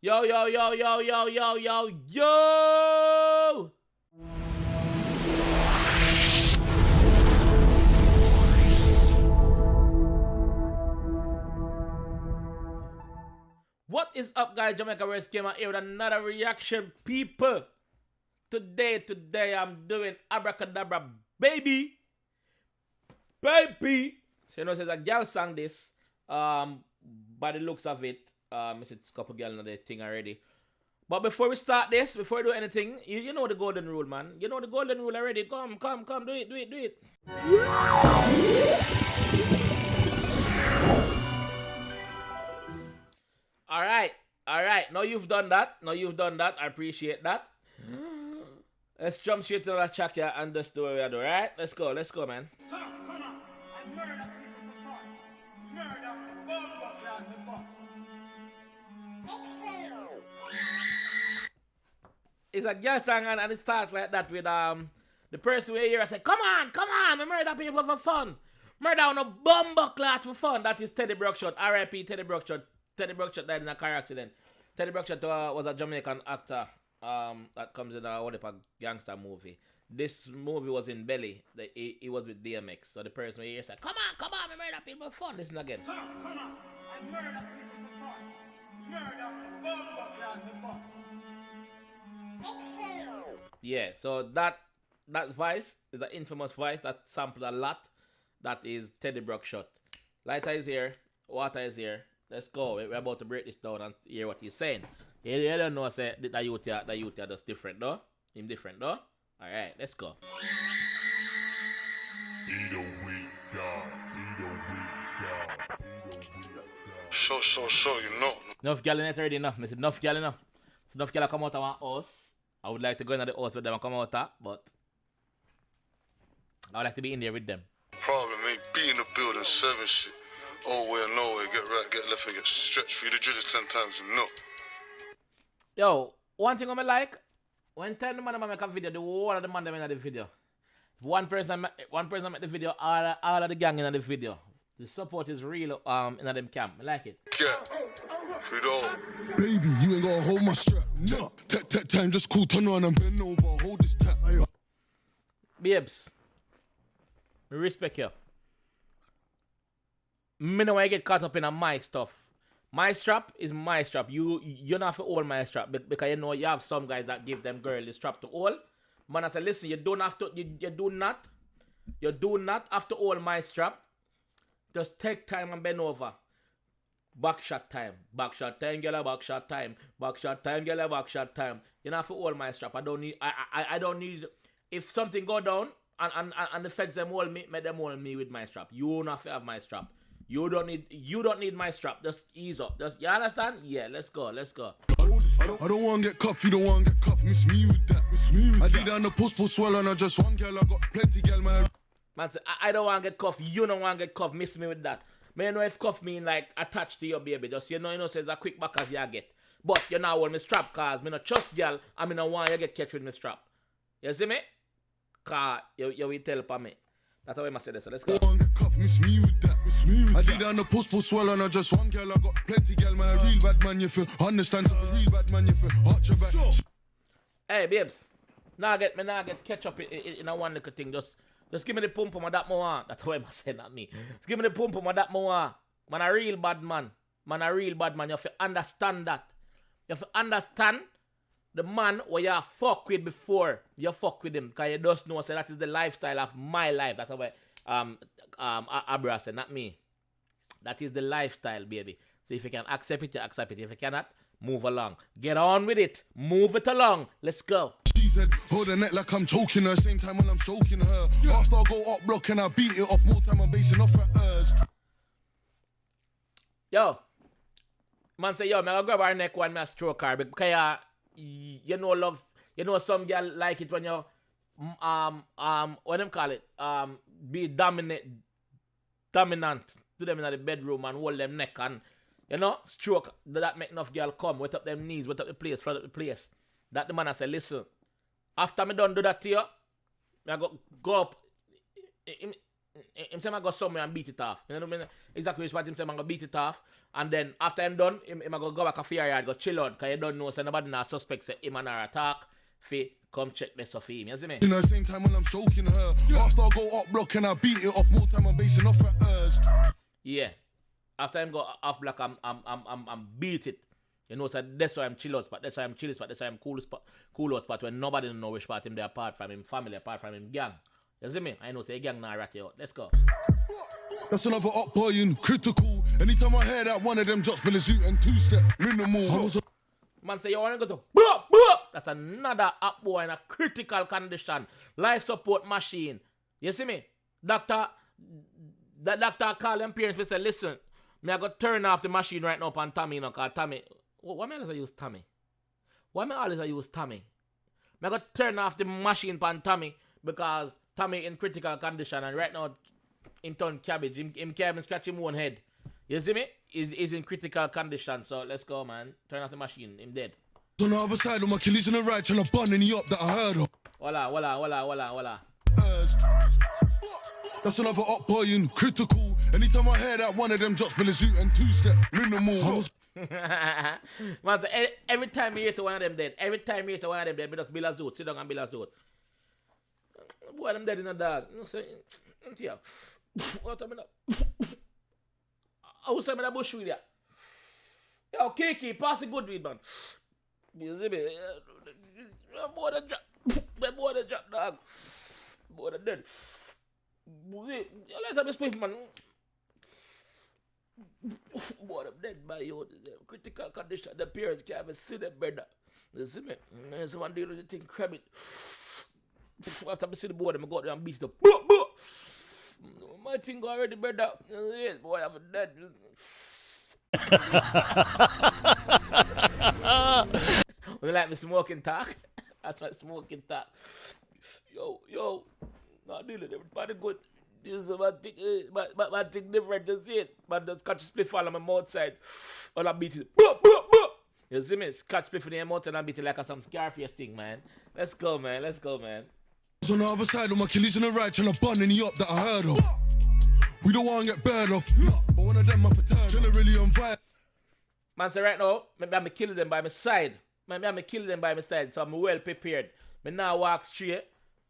Yo, yo, yo, yo, yo, yo, yo, yo! What is up, guys? 𝐁𝐑𝐄𝐀𝐿 came out here with another reaction, people. Today, I'm doing Abra Cadabra, baby. Baby. So, you know, it's a girl sang this. By the looks of it, it's a couple girl in the thing already. But before we start this, before we do anything, you know the golden rule, man. You know the golden rule already. Come, do it. Alright. Now you've done that. I appreciate that. Let's jump straight to the track here and just do what we do, alright? Let's go, man. It's a girl song and it starts like that with the person where you say, come on, I murder people for fun. Murder on a bumbleclot for fun. That is Teddy Bruckshot, R.I.P. Teddy Bruckshot. Teddy Bruckshot died in a car accident. Teddy Bruckshot was a Jamaican actor that comes in a gangster movie. This movie was in Belly. He was with 𝐷MX. So the person where you say, come on, I murder people for fun. Listen again. Come on, I murder people for fun. Murder bumbleclot for fun. Yeah, so that voice is an infamous voice that sampled a lot. That is Teddy Bruckshot. Lighter is here, water is here. Let's go. We're about to break this down and hear what he's saying. You don't know, say that youth are just different, though. Him different, though. Alright, let's go. So, you know. Enough gal in it already enough. I said enough gal enough. So enough gal come out of our house. I would like to go into the house with them and come out, but I would like to be in there with them. Problem ain't be in the building 7 shit. Oh, well, nowhere. Get right, get left, and get stretched for you to drillers 10 times, you know. Yo, one thing I like, when 10 man make a video, the whole of the man them in the video. If one person make the video, all of the gang in the video. The support is real in them camp. I like it. Yeah. Baby, you ain't gotta hold my strap. No. Tech time, just cool, turn around and bend over, hold this tap. Babes, I respect you. Me no want to get caught up in a my stuff. My strap is my strap. You don't have to hold my strap because you know you have some guys that give them girl the strap to hold. Man, I say, listen, you don't have to. You do not have to hold my strap. Just take time and bend over. Backshot time, girl, backshot time. You don't have to hold my strap. I don't need. If something go down and the feds them hold me, make them hold me with my strap. You don't have to have my strap. You don't need my strap. Just ease up. You understand? Yeah, let's go. I don't want to get cuffed, you don't want to get cuffed. Miss me with that. I did on the post for swell and I just one girl, I got plenty girl, man. Man say, I don't want to get cuffed, you don't want to get cuffed. Miss me with that. Me know if cuff mean like attached to your baby. Just you know says a quick back as you get. But you now want me strap cause me no trust girl and me no want you get catch with me strap. You see me? Cause you will tell for me. That's how I must say this. So let's go. Miss me with that. I did on the post for swell and I just one girl, I got plenty girl, man. A real bad man, you feel. Understand some real bad man, you feel. Arch your back. Hey babes. Now get catch up in a one little thing. Just give me the pump on that more. That's how I must say, not me. Just give me the pump on that more. Man, a real bad man. You have to understand that. You have to understand the man where you fuck with before you fuck with him. Because you just know, so that is the lifestyle of my life. That's how Abra said, not me. That is the lifestyle, baby. So if you can accept it, you accept it. If you cannot, move along. Get on with it. Move it along. Let's go. She said, hold her neck like I'm choking her. Same time when I'm stroking her. After I go up block and I beat it off. More time I'm basing off at hers. Yo. Man say, yo, me I'll grab her neck when I stroke her. Because you know some girl like it when you what them call it? Be dominant to them in the bedroom and hold them neck and stroke that make enough girl come, wet up them knees, wet up the place, front up the place. That the man I say, listen, after me done do that to you, I go up. him say I go somewhere and beat it off. You know what I mean? Exactly what him say I go beat it off. And then after I'm done, him go back a fear yard, go chill out, because you don't know, so nobody not suspect say him and her attack. Come check this off him, you see me? In the same time when I'm stroking her. After I go up block and I beat it off, more time I'm basing off at hers. Yeah. After him go off block, I'm beat it. You know, so that's why I'm chill out spot, that's why I'm chill spot, that's why I'm cool out spot when nobody know which part him there apart from him family, apart from him gang. You see me? I know say gang now rat you out. Let's go. That's another up boy in critical. Anytime I hear that one of them drops Belizoot and two-step minimal. Man say you want to go to boop, boop. That's another up boy in a critical condition. Life support machine. You see me? The doctor call them parents and say, listen, me I go turn off the machine right now upon Tommy, you know, cause Tommy. Why me always use Tommy? Why me always use Tommy? Me I go turn off the machine upon Tommy because Tommy in critical condition and right now him turn cabbage. Him can't even scratch him own head. You see me? He's in critical condition. So let's go, man. Turn off the machine. Him dead. On the other side of my killies in the right trying to bun any up that I heard of. Voila. That's another up boy in critical. Anytime I hear that one of them drops Belizoot and two-step minimal. Man, so every time you hear to one of them dead, me just Bill a Zoot. Sit down and Bill a Zoot. Boy, them dead in a dog. You know, say, yeah. What I mean? I was saying that bush with ya. Yo, Kiki, pass the good weed, man. You see me? Boy, the drop, dog. Boy, the dead. See, let's me speak, man. Boy, I'm dead by you. Critical condition. The parents can't even see them, brother. You see me? Someone deal with the thing, crab it. After I see the boy, I'm go there and beat it up. My thing go already, brother. Yes, boy, I'm dead. When you like me smoking talk, that's my smoking talk. Yo, not dealing with everybody good. This is my thing different, you see it? Man, just catch a spliff fall on my mouth side. All I beat it. You see me? Catch spliff in the mouth and I beat it like some Scarface thing, man. Let's go, man. On the other side of my killies in the right trying to bun any up that I heard of. We don't want to get burned off. But one of them my paternal. Generally on fire. Man, so right now, I'm killing them by my side. So I'm well prepared. Me now walk straight.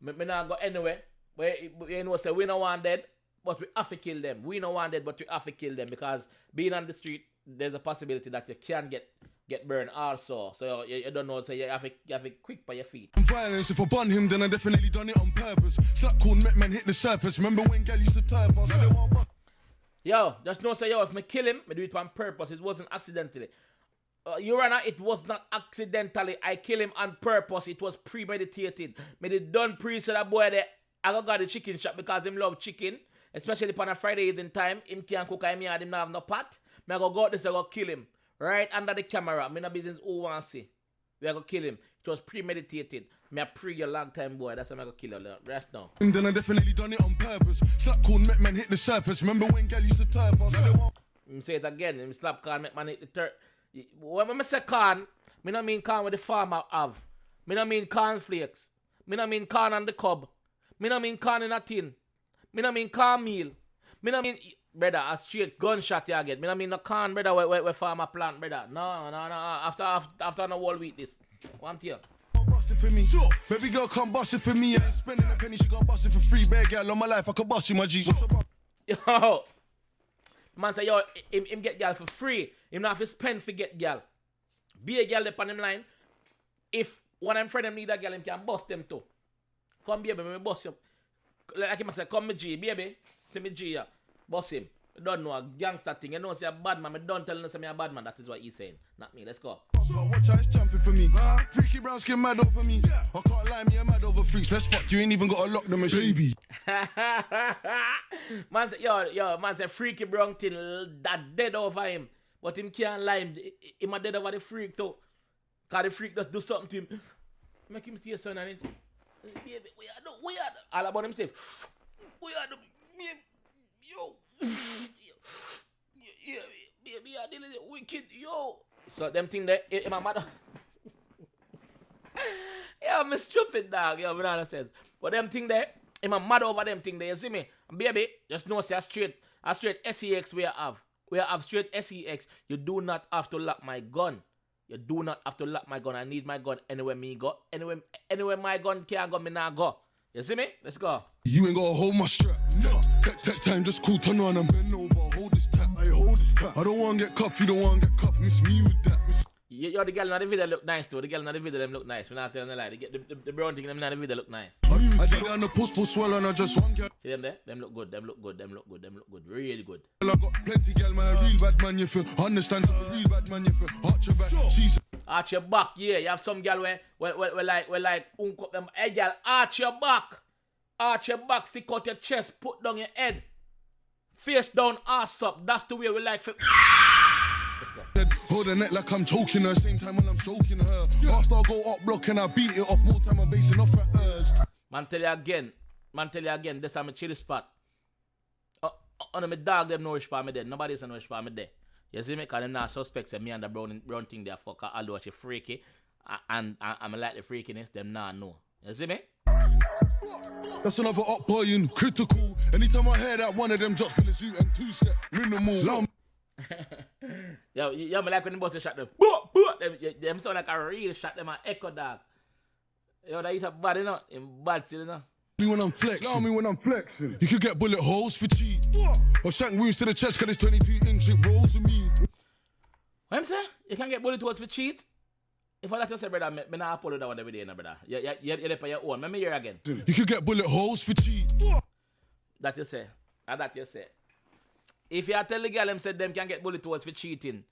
Me now go anywhere. But you know, say we don't want dead, but we have to kill them. We don't want dead, but we have to kill them because being on the street, there's a possibility that you can get burned also. So you don't know, so you have to quick by your feet. Violence, if I bun him, then I definitely done it on purpose. Slap corn, met man hit the surface. Remember when gal used to turf us? Yo, just know, say, yo, if me kill him, me do it on purpose. It wasn't accidentally. Your Honor, it was not accidentally. I kill him on purpose. It was premeditated. Me did done pre so that boy there. I got the chicken shop because him love chicken. Especially on a Friday evening time. Him can't cook and me and him not have no pot. Me I go out this, I go kill him. Right under the camera. Me no business who want to see. We are going to kill him. It was premeditated. Me a pre a long time boy. That's why I'm going to kill him. Rest now. And then I definitely done it on purpose. Slap corn, met man hit the surface. Remember when gal used to turf us? Say it again. Him slap corn, met man hit the turf. When I say corn, me no mean corn with the farmer have. Me no mean cornflakes. Me no mean corn on the cob. Me no mean corn in a tin. Me no mean cornmeal. Me no mean, brother, a straight gunshot you get. Me no mean no corn, brother, where farmer plant, brother. No. After no whole week this. One tier. Bust it for me. Sure. Baby girl come bust it for me. I ain't spending a penny, she gon' bust it for free. Bad girl on my life, I could bust you, my G. Yo. Man say, yo, him get girl for free. Him not have to spend for get girl. Be a girl upon him line. If one of them friend them need a girl, him can bust them too. Come baby, me bust you. Like him say, come me G, baby. See me G, yeah. Bust him. You don't know a gangster thing. You know say a bad man. I don't tell him say me a bad man. That is what he's saying. Not me. Let's go. Watch out, it's jumping for me. Freaky brown skin mad over me. I can't lie, me a mad over freaks. Let's fuck. You ain't even got to lock the machine. Baby. Man say, yo, man say freaky brown thing that dead over him. But him can't lie. Him a dead over the freak too. Cause the freak just do something to him. Make him stay son and it. Baby, we are all about him stuff. We are the yo. Yeah, baby, I dealing with wicked, yo. So them thing that my mother. Yeah, I'm a stupid dog, yo, banana says. But them thing there, I'm mad over them thing there, you see me? Baby, just know say a straight SEX we have. We have straight SEX. You do not have to lock my gun. You do not have to lock my gun. I need my gun anywhere me go. Anywhere my gun can go, me nah go. You see me? Let's go. You ain't gotta hold my strap. No. Tech time, just cool, turn around and bend over. Hold this tap. I hold this tap. I don't wanna get cuffed, you don't wanna get cuffed. Miss me with that. Yo, the girl in the video look nice too. The girl in the video them look nice. We're not telling a lie. The brown thing them in the video look nice. I did it on the post for swell and I just one girl. See them there? Them look good. Them look good. Them look good. Them look good. Really good. I got plenty girl, man. A real bad man, you feel. Understand some real bad man, you feel. Arch your back. She's arch your back. Yeah, you have some girl where like up them. Hey girl, arch your back. Arch your back. Stick out your chest. Put down your head. Face down, ass up. That's the way we like for. Let's go. Hold her neck like I'm choking her. Same time when I'm stroking her. After I go up block and I beat it off. More time I'm basing off at hers. Man tell you again. This time a chilly spot. On my dog them no respect me there. Nobody say no respect me there. You see me? Cause them not suspects that me and the brown thing there fuck. Although she freaky. And I'm like the freakiness. Them not know. You see me? That's another up boy in critical. Anytime I hear that one of them drops, gonna shoot and two-step minimal. Yo, me like when the boss shot them. Them sound like a real shot. Them a echo dog. Yo, that eat up bad, you know? In bad still, you know? Me when I'm flexing. Love me when I'm flexing. You could get bullet holes for cheap. Or shank wounds to the chest cause it's 22-inch, it rolls with me. What I'm saying? You can get bullet holes for cheat? If I let you say, brother, me not upload that one every day, no, brother. You're there for your own. Let me hear again. You could get bullet holes for cheap. That you say. That you say. If you tell the girl them said them can get bullet holes for cheating,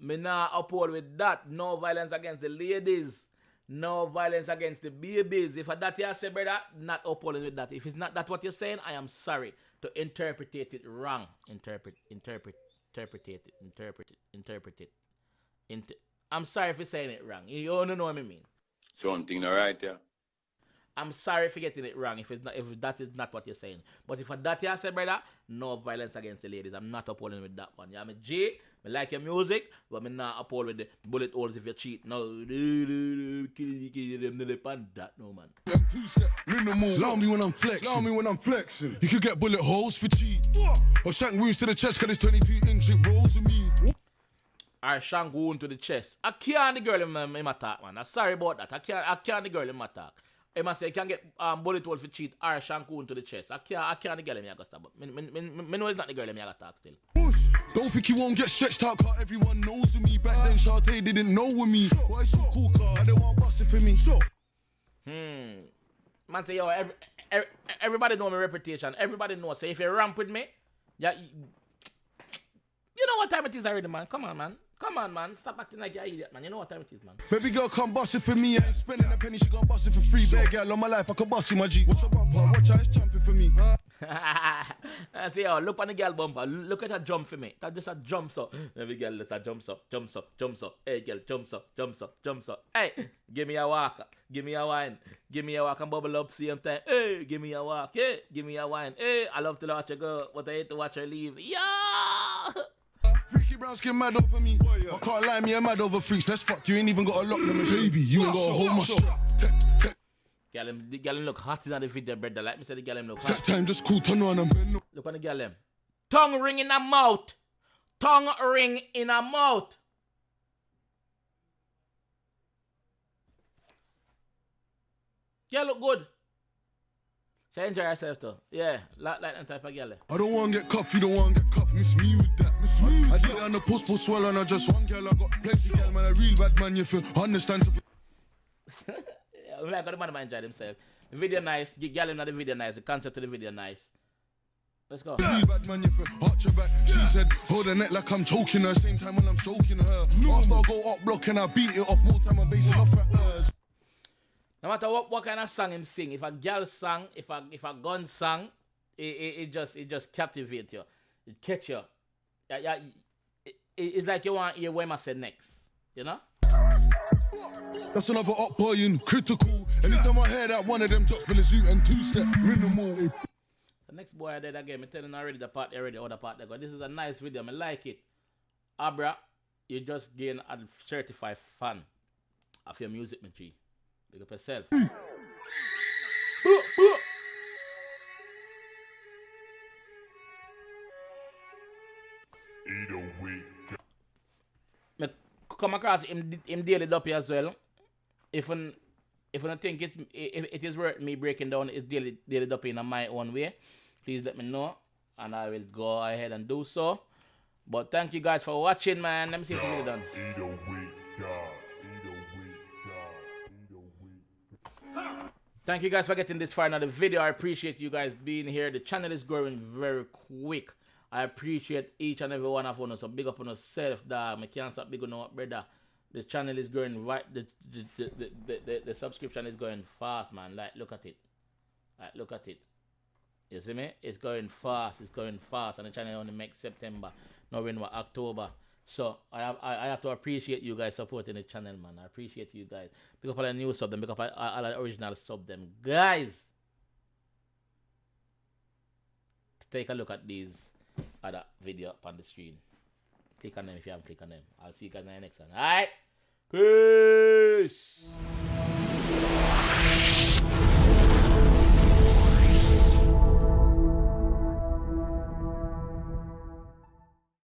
me not uphold with that. No violence against the ladies. No violence against the babies. If that you say, brother, not upholding with that. If it's not that what you're saying, I am sorry to interpret it wrong. Interpret it. I'm sorry for saying it wrong. You don't know what I mean. Something alright, yeah. I'm sorry for getting it wrong if that is not what you're saying. But if that you say, brother, no violence against the ladies. I'm not upholding with that one. Yeah, I'm a J. I like your music, but I'm not uphold with the bullet holes if you cheat. No, that no man. Love me when I'm flexing. You could get bullet holes for cheat. Or shank wounds to the chest cause it's 22-inch, it rolls with me. Or shank wound to the chest. I can't the girl in my talk, man. I'm sorry about that. I can't the girl in my talk. I must say, I can get bullet hole for cheat or shank wound to the chest. I can't the girl in me I got stop. Me know it's not the girl in me I got talk still. Don't think you won't get stretched out, cause everyone knows with me. Back then, Shantae didn't know with me. Why so cool, car? I don't want to bust it for me. Man say, yo, everybody know my reputation. Everybody knows. So if you ramp with me, yeah, you know what time it is already, man. Come on, man. Stop acting like you're an idiot, man. You know what time it is, man. Baby girl, come bust it for me. I ain't spending a penny, she gon' bust it for free. Bad girl, on my life, I can bust you, my G. Watch your bumper, watch how it's jumping for me. I say, yo, look on the girl bumper. Look at her jump for me. That just a jumps up. Every girl just a jumps up. Hey, girl, jumps up. Hey, give me a walk. Give me a wine. Give me a walk and bubble up same time. Hey, give me a walk. Hey, give me a wine. Hey, I love to watch her go, but I hate to watch her leave. Yeah. Freaky brown skin mad over me. I can't lie, me I'm mad over freaks. Let's fuck, you ain't even got a lock them, baby. You ain't got a hold my strap. The girl look hot in the video, brother. Like me say, the girl look hot. Tech time, just cool, turn on and bend. Look on the girl them. Tongue ring in her mouth. Tongue ring in her mouth. Girl look good. She enjoy herself too. Yeah, like that type of girl. I don't want to get cuffed, you don't want to get cuffed. Miss me with that. I did it on the post for swell and I just one girl. I got plenty girl, man. A real bad man, you feel. Understand? Like the man enjoy himself. The video nice. Girl in the video nice. The concept of the video nice. Let's go. Real bad man, you feel. Arch your back. She said, hold her neck like I'm choking her. Same time when I'm stroking her. After I go up block and I beat it off. More time I'm basing off at hers. No matter what kind of song him sing, if a girl song, if a gun song, it just captivates you. It catch you. It's like you want to hear what I said next. You know? That's another up boy in critical. Anytime I hear that one of them drops, gonna shoot and two-step minimal. The next boy I did again, I'm telling already the part already, other part there. This is a nice video, I like it. Abra, you just gain a certified fan of your music, my G. Big up yourself. come across him daily duppy as well. If you don't think it is worth me breaking down his daily duppy in my own way, please let me know and I will go ahead and do so. But thank you guys for watching, man. Let me see if it's done. Thank you guys for getting this far in the video. I appreciate you guys being here. The channel is growing very quick. I appreciate each and every one of you. So big up on yourself, dog. I can't stop big on you, brother. The channel is growing right. The subscription is going fast, man. Like, look at it. Like, look at it. You see me? It's going fast. It's going fast. And the channel only makes September. Now we're in October. So I have to appreciate you guys supporting the channel, man. I appreciate you guys. Pick up all the new sub them. Pick up all the original sub them. Guys, take a look at these other video up on the screen. Click on them if you haven't clicked on them. I'll see you guys in the next one. Alright? Peace.